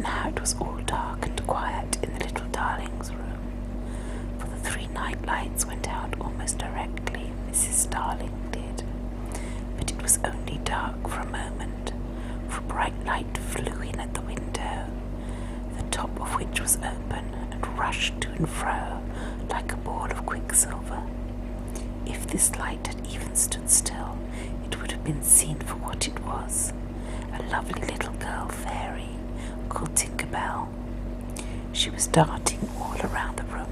Now it was all dark and quiet in the little darling's room, for the 3 night lights went out almost directly, Mrs. Darling did. But it was only dark for a moment, for a bright light flew in at the window, the top of which was open and rushed to and fro like a ball of quicksilver. If this light had even stood still, it would have been seen for what it was, a lovely little girl fairy called Tinker Bell. She was darting all around the room,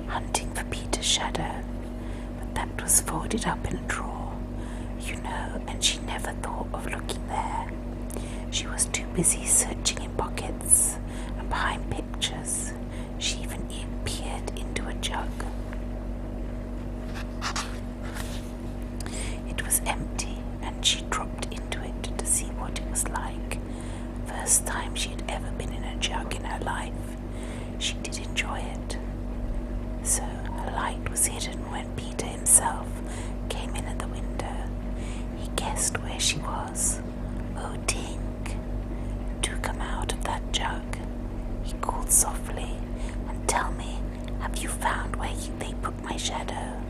hunting for Peter's shadow, but that was folded up in a drawer, you know, and she never thought of looking there. She was too busy searching in pockets and behind pictures. She even peered into a jug. It was empty, and she dropped into it to see what it was like. First time she had ever been in a jug in her life. She did enjoy it. So her light was hidden when Peter himself came in at the window. He guessed where she was. "Oh, Tink, do come out of that jug," he called softly, "and tell me, have you found where they put my shadow?"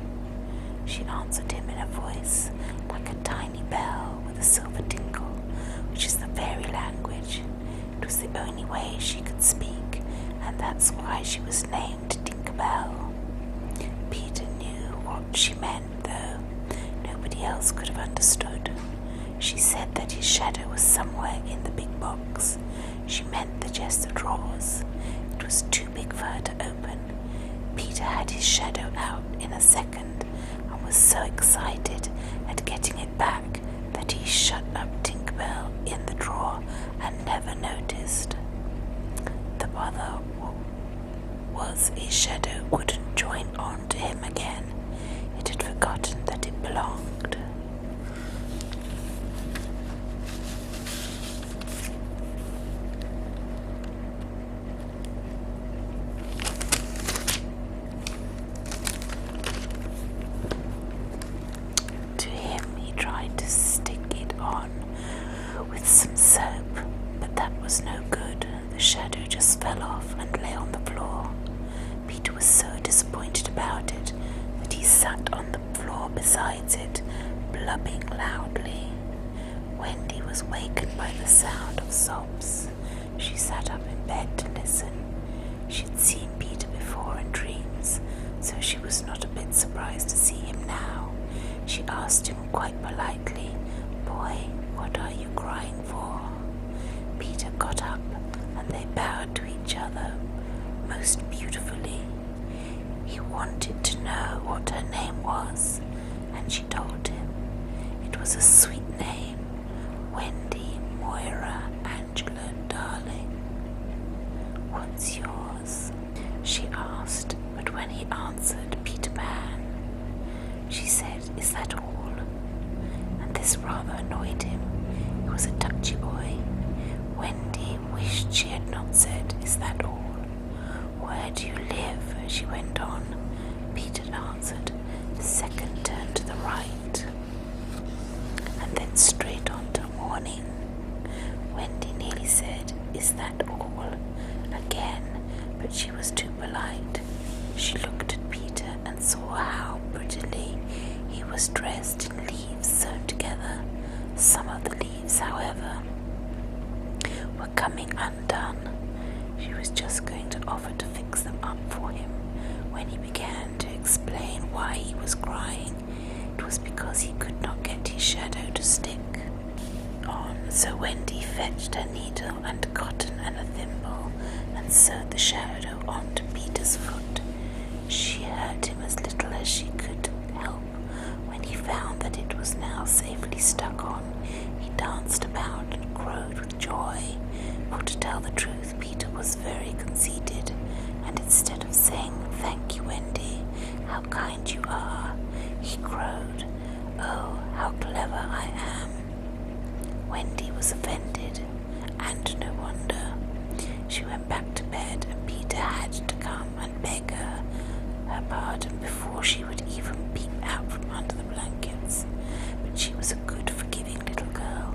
She answered him in a voice like a tiny bell with a silver tinkle, which is the fairy language. It was the only way she could speak, and that's why she was named Tinker Bell. Peter knew what she meant, though nobody else could have understood. She said that his shadow was somewhere in the big box. She meant the chest of drawers. It was too big for her to open. Peter had his shadow out in a second, and was so excited at getting it back that he shut up Tinker Bell in the drawer and never noticed. The bother was his shadow wouldn't join on to him again. It had forgotten that it belonged. To him, he tried to stick it on with some soap, but that was no good. The shadow just fell off and lay on the floor. Peter was so disappointed about it that he sat on the floor beside it, blubbing loudly. Wendy was wakened by the sound of sobs. She sat up in bed to listen. She'd seen Peter before in dreams, so she was not a bit surprised to see him now. She asked him quite politely, "Boy, what are you crying for?" Peter got up, and they bowed to each other most beautifully. He wanted to know what her name was, and she told him. It was a sweet name, Wendy Moira Angela Darling. "What's yours?" she asked, but when he answered Peter Pan, she said, "Is that all?" And this rather annoyed him. He was a touchy boy. Wendy wished she had not said, "Is that all?" "Where do you live?" she went on. Peter answered, "The second turn to the right," and then straight on till morning. Wendy nearly said, "Is that all?" again, but she was too polite. She looked at Peter and saw how prettily he was dressed in leaves sewn together. Some of the leaves, however, were coming undone. She was just going to offer to fix them up for him when he began to explain why he was crying. It was because he could not get his shadow to stick on. So Wendy fetched her needle and cotton and a thimble and sewed the shadow onto Peter's foot. She hurt him as little as she could help. When he found that it was now safely stuck on, he danced about and crowed with joy. For to tell the truth, Peter was very conceited, and instead of saying, "Thank you, Wendy, how kind you are," he crowed, "Oh, how clever I am." Wendy was offended, and no wonder. She went back to bed, and Peter had to come and beg her pardon before she would even peep out from under the blankets. But she was a good, forgiving little girl,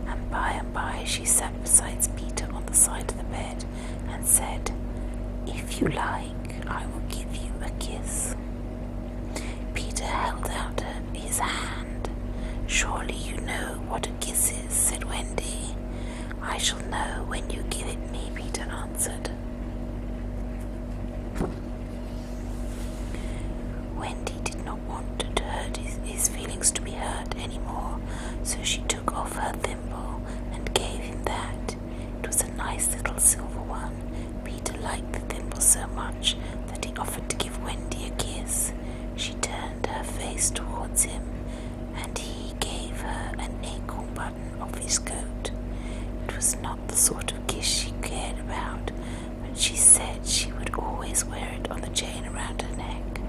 and by she sat beside Peter on the side of the bed said, "If you like, I will give you a kiss." Peter held out his hand. "Surely you know what a kiss is," said Wendy. "I shall know when you give it me," Peter answered. Wendy did not want to hurt his feelings to be hurt anymore, so she took off her thimble and gave him that. It was a nice little silver one. Peter liked the thimble so much that he offered to give Wendy a kiss. She turned her face towards him, and he gave her an acorn button off his coat. It was not the sort of kiss she cared about, but she said she would always wear it on the chain around her neck.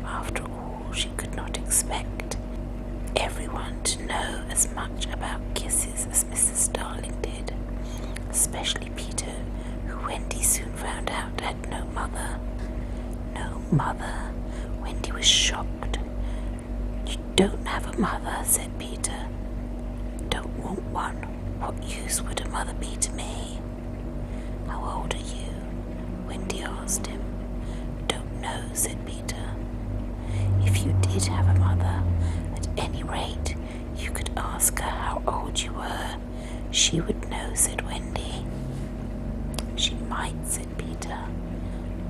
After all, she could not expect everyone to know as much about kisses as Mrs. Darling did, especially Peter, who Wendy soon found out had no mother. No mother? Wendy was shocked. "You don't have a mother," said Peter. "Don't want one. What use would a mother be to me?" "How old are you?" Wendy asked him. "Don't know," said Peter. "If you did have a mother, at any rate, you could ask her how old you were. She would know," said Wendy. "She might," said Peter.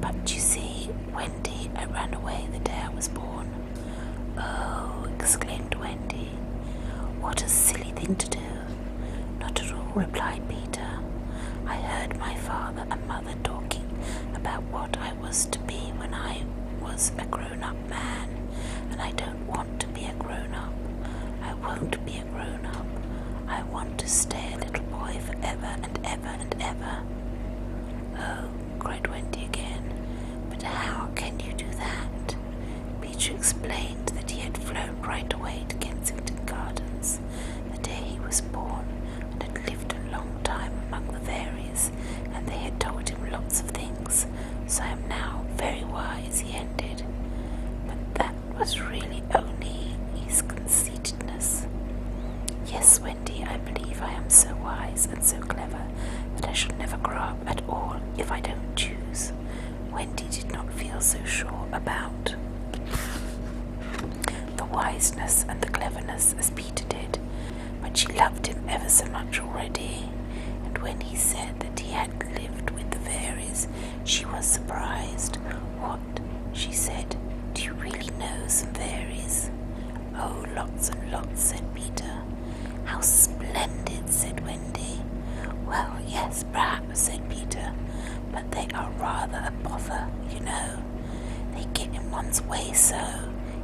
"But you see, Wendy, I ran away the day I was born." "Oh," exclaimed Wendy. "What a silly thing to do." "Not at all," replied Peter. "I heard my father and mother talking about what I was to be when I was a grown-up man, and I don't want to be a grown-up. I won't be a grown-up. I want to stay a little boy forever and ever and ever." "Oh," cried Wendy again, "but how can you do that?" Peter explained that he had flown right away to Kensington Gardens the day he was born, and had lived a long time among the fairies, and they had told him lots of things. "So I am now very wise," he ended. But that was really only his conceitedness. "Yes, Wendy, I believe I am so wise and so clever that I shall never grow up at all if I don't choose." Wendy did not feel so sure about the wiseness and the cleverness as Peter did, but she loved him ever so much already, and when he said that he had lived with the fairies, she was surprised. "What?" she said. "Do you really know some fairies?" "Oh, lots and lots," said Peter. "How splendid," said Wendy. "Well, yes, perhaps," said Peter, "but they are rather a bother, you know. They get in one's way so.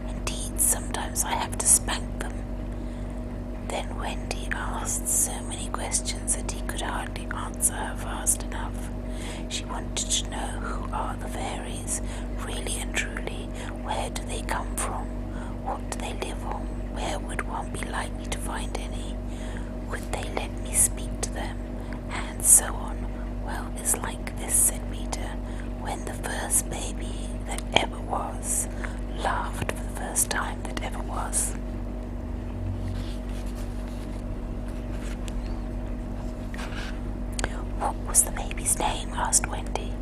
Indeed, sometimes I have to spank them." Then Wendy asked so many questions that he could hardly answer her fast enough. She wanted to know who are the fairies, really and truly. Where do they come from? What do they live on? Where would one be likely to find any? Would they let me speak to them? And so on. "Well, it's like this," said Peter. "When the first baby that ever was laughed for the first time that ever was." "What was the baby's name?" asked Wendy.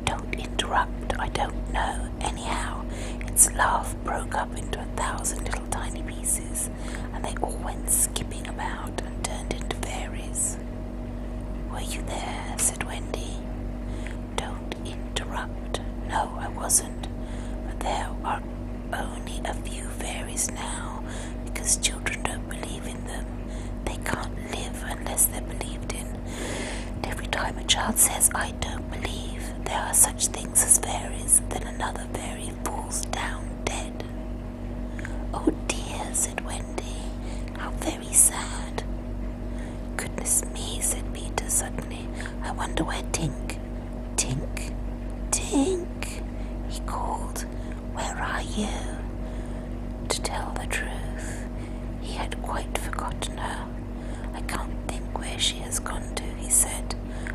"Don't interrupt. I don't know. Anyhow, its laugh broke up into 1,000 little tiny pieces, and they all went skipping about and turned into fairies." "Were you there?" said Wendy. "Don't interrupt. No, I wasn't. But there are only a few fairies now, because children don't believe in them. They can't live unless they're believed in. And every time a child says, 'I don't believe there are such things as fairies,' then another fairy falls down dead." "Oh dear," said Wendy. "How very sad." "Goodness me," said Peter suddenly. "I wonder where Tink, Tink, Tink," he called. "Where are you?" To tell the truth, he had quite forgotten her. "I can't think where she has gone to," he said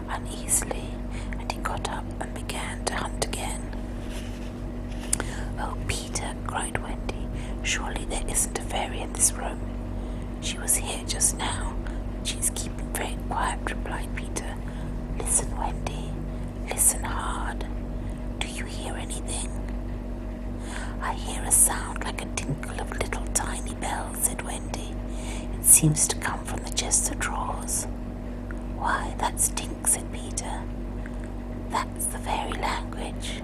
uneasily, and he got up and began to hunt again. "Oh, Peter," cried Wendy, "surely there isn't a fairy in this room." "She was here just now, and she's keeping very quiet," replied Peter. "Listen, Wendy, I hear a sound like a tinkle of little tiny bells, said Wendy. It seems to come from the chest of drawers. Why, that's Tink, said Peter. That's the fairy language.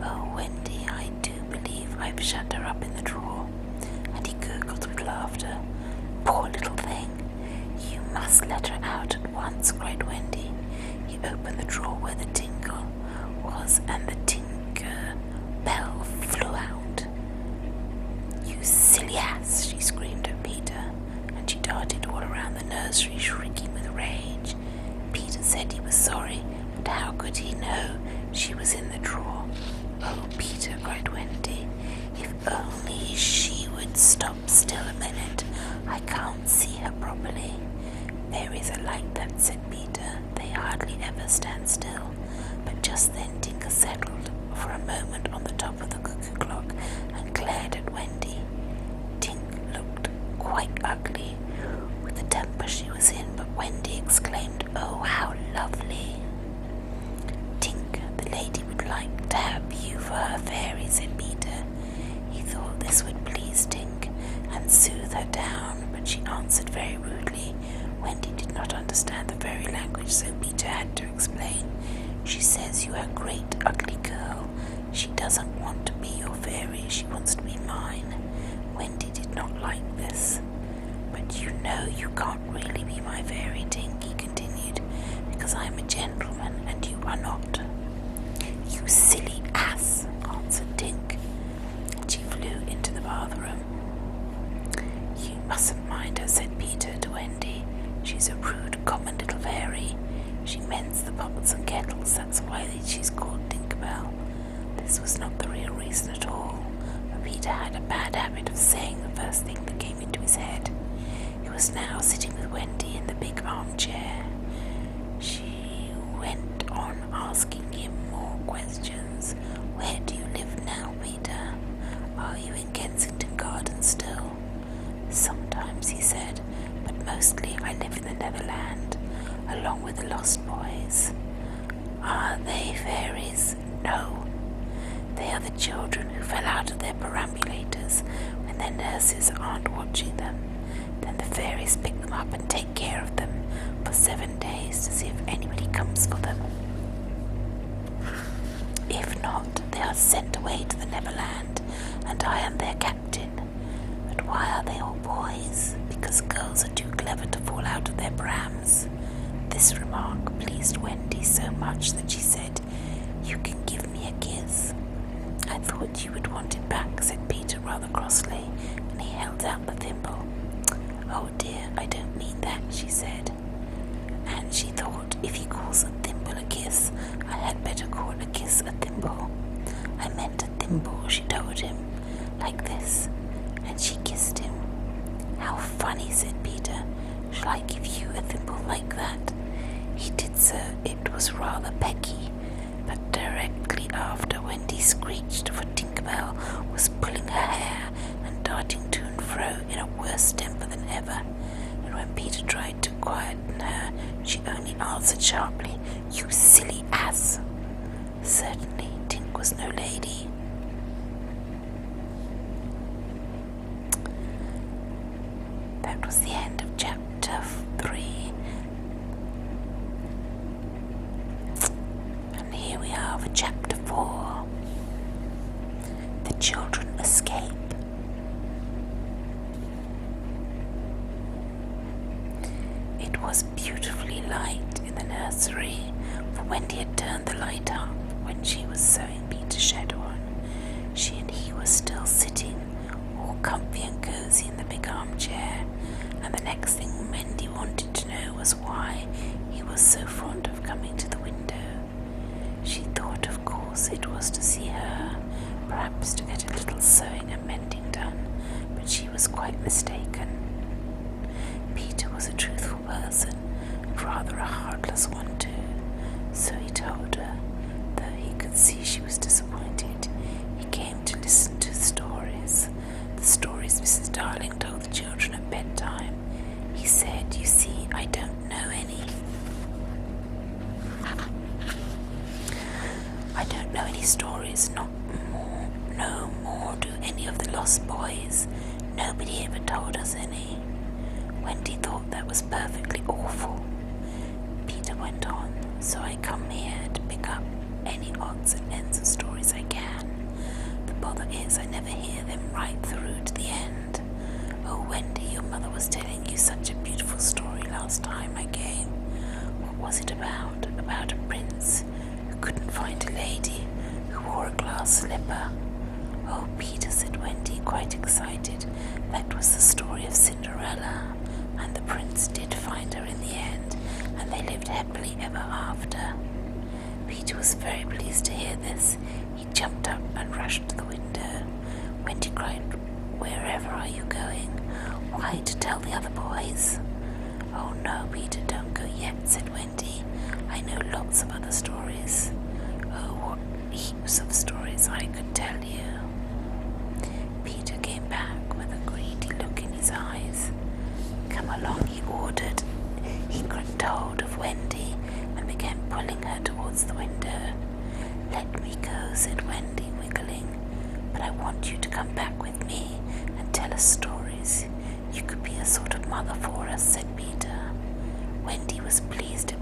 Oh, Wendy, I do believe I've shut her up in the drawer. And he gurgled with laughter. Poor little thing. You must let her out at once, cried Wendy. He opened the drawer where the tinkle was, and the tinker bell flew out. You silly ass, she screamed at Peter, and she darted all around the nursery, shrieking with rage. Peter said he was sorry, but how could he know she was in the drawer? Oh, Peter, cried Wendy, if only she would stop still a minute. I can't see her properly. Fairies are like that, said Peter. They hardly ever stand still. But just then Tinker settled for a moment on the top of the cuckoo clock and glared at Wendy. Tink looked quite ugly with the temper she was in, but Wendy exclaimed, "Oh, how lovely!" Tink, the lady would like to have you for her fairy, said Peter. He thought this would please Tink and soothe her down, but she answered very rudely. Wendy did not understand the fairy language, so Peter had to explain. She says you are a great ugly girl. She doesn't want to be your fairy, she wants to be mine. Wendy did not like this. But you know you can't really be my fairy, Tink, he continued, because I am a gentleman and you are not. You silly ass, answered Tink, and she flew into the bathroom. You mustn't mind her, said Peter to Wendy. She's a rude, common little fairy. She mends the pots and kettles, that's why she's called Tinkerbell. This was not the real reason at all, but Peter had a bad habit of saying the first thing that came into his head. He was now sitting with Wendy in the big armchair. She went on asking him more questions. Where do you live now, Peter? Are you in Kensington Gardens still? Sometimes, he said, but mostly I live in the Netherland, along with the Lost Boys. Are they fairies? No. They are the children who fell out of their perambulators when their nurses aren't watching them. Then the fairies pick them up and take care of them for 7 days to see if anybody comes for them. If not, they are sent away to the Neverland, and I am their captain. But why are they all boys? Because girls are too clever to fall out of their prams. This remark pleased Wendy so much that she said, "You can give me a kiss." I thought you would want it back, said Peter rather crossly, and he held out the thimble. Oh dear, I don't mean that, she said. And she thought, if he calls a thimble a kiss, I had better call a kiss a thimble. I meant a thimble, she told him, like this, and she kissed him. How funny, said Peter. Shall I give you a thimble like that? He did so. It was rather pecky, but directly after Wendy screeched, for Tinkerbell was pulling her hair and darting to and fro in a worse temper than ever. And when Peter tried to quieten her, she only answered sharply, "You silly ass!" Certainly, Tink was no lady. That was the end of chapter 3. And here we are for chapter 4. The children escape. It was beautifully light in the nursery, for Wendy had turned the light up when she was sewing Peter's shadow on. She and he were still sitting, all comfy and cozy in the big armchair, and the next thing Wendy wanted to know was why he was so fond of coming to the window. She thought, of course, it was to see her, perhaps to get a little sewing and mending done, but she was quite mistaken. Peter was a truthful person, and rather a heartless one too, so he told her, though he could see she was disappointed. He came to listen to the stories Mrs. Darling told the children at bedtime. He said, "You see, I don't know any. I don't know any stories, no more do lost boys. Nobody ever told us any. Wendy thought that was perfectly awful. Peter went on, so I come here to pick up any odds and ends of stories I can. The bother is I never hear them right through to the end. Oh, Wendy, your mother was telling you such a beautiful story last time I came. What was it about? About a prince who couldn't find a lady, who wore a glass slipper. Oh, Peter, said Wendy, quite excited. That was the story of Cinderella, and the prince did find her in the end, and they lived happily ever after. Peter was very pleased to hear this. He jumped up and rushed to the window. Wendy cried, Wherever are you going? Why, to tell the other boys? Oh no, Peter, don't go yet, said Wendy. I know lots of other stories. Oh, what heaps of stories I could tell you. Peter came back with a greedy look in his eyes. Come along, he ordered. He gripped hold of Wendy and began pulling her towards the window. Let me go, said Wendy, wiggling. But I want you to come back with me and tell us stories. You could be a sort of mother for us, said Peter. Wendy was pleased